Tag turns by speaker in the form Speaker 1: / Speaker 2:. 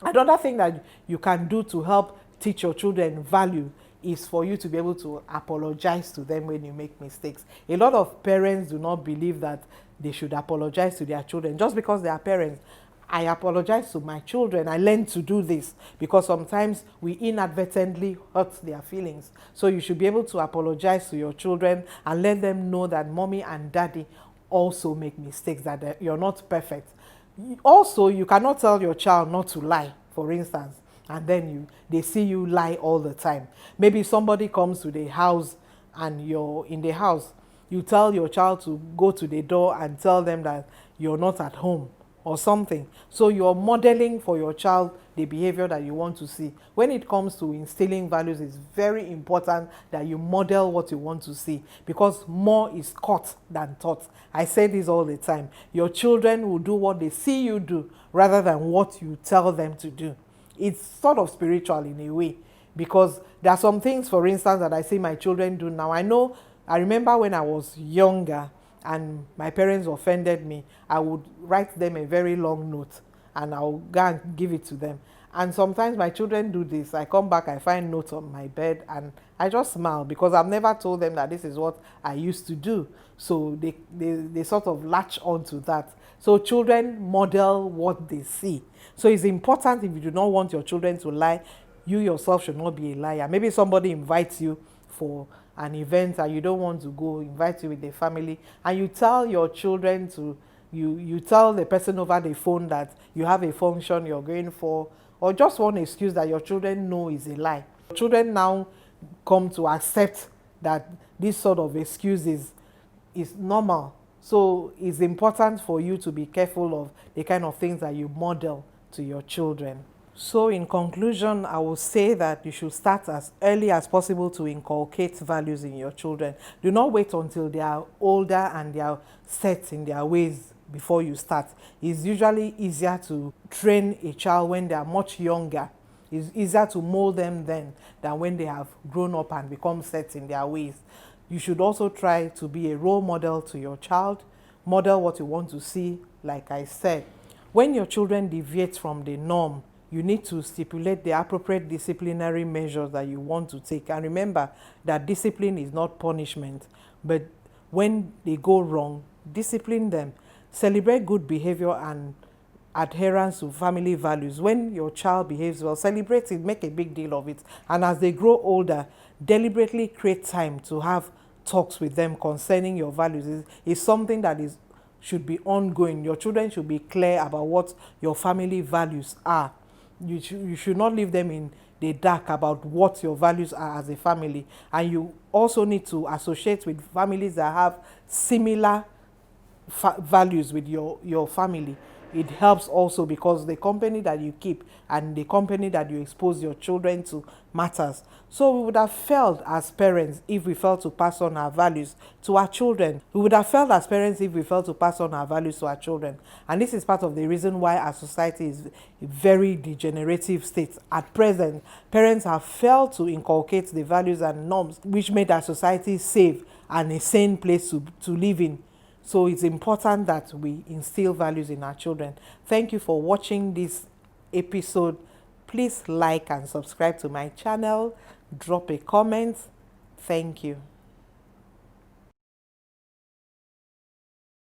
Speaker 1: Another thing that you can do to help teach your children value is for you to be able to apologize to them when you make mistakes. A lot of parents do not believe that they should apologize to their children just because they are parents. I apologize to my children. I learned to do this because sometimes we inadvertently hurt their feelings. So you should be able to apologize to your children and let them know that mommy and daddy also make mistakes, that you're not perfect. Also, you cannot tell your child not to lie, for instance, and then they see you lie all the time. Maybe somebody comes to the house and you're in the house. You tell your child to go to the door and tell them that you're not at home or something. So you're modeling for your child the behavior that you want to see. When it comes to instilling values, it's very important that you model what you want to see, because more is caught than taught. I say this all the time. Your children will do what they see you do rather than what you tell them to do. It's sort of spiritual in a way, because there are some things, for instance, that I see my children do now. I remember when I was younger and my parents offended me, I would write them a very long note and I'll go and give it to them. And sometimes my children do this. I come back, I find notes on my bed, and I just smile because I've never told them that this is what I used to do. So they sort of latch on to that. So children model what they see. So it's important, if you do not want your children to lie, you yourself should not be a liar. Maybe somebody invites you for an event and you don't want to go, invite you with the family, and you tell your children to, you tell the person over the phone that you have a function you're going for, or just one excuse that your children know is a lie. Children now come to accept that this sort of excuse is normal. So it's important for you to be careful of the kind of things that you model to your children. So in conclusion, I will say that you should start as early as possible to inculcate values in your children. Do not wait until they are older and they are set in their ways before you start. It's usually easier to train a child when they are much younger. It's easier to mold them then than when they have grown up and become set in their ways. You should also try to be a role model to your child. Model what you want to see, like I said. When your children deviate from the norm, you need to stipulate the appropriate disciplinary measures that you want to take. And remember that discipline is not punishment, but when they go wrong, discipline them. Celebrate good behavior and adherence to family values. When your child behaves well, celebrate it, make a big deal of it. And as they grow older, deliberately create time to have talks with them concerning your values. It's something that should be ongoing. Your children should be clear about what your family values are. You should not leave them in the dark about what your values are as a family. And you also need to associate with families that have similar values with your family. It helps also because the company that you keep and the company that you expose your children to matters. So we would have failed as parents if we failed to pass on our values to our children. We would have failed as parents if we failed to pass on our values to our children. And this is part of the reason why our society is a very degenerative state. At present, parents have failed to inculcate the values and norms which made our society safe and a sane place to live in. So it's important that we instill values in our children. Thank you for watching this episode. Please like and subscribe to my channel. Drop a comment. Thank you.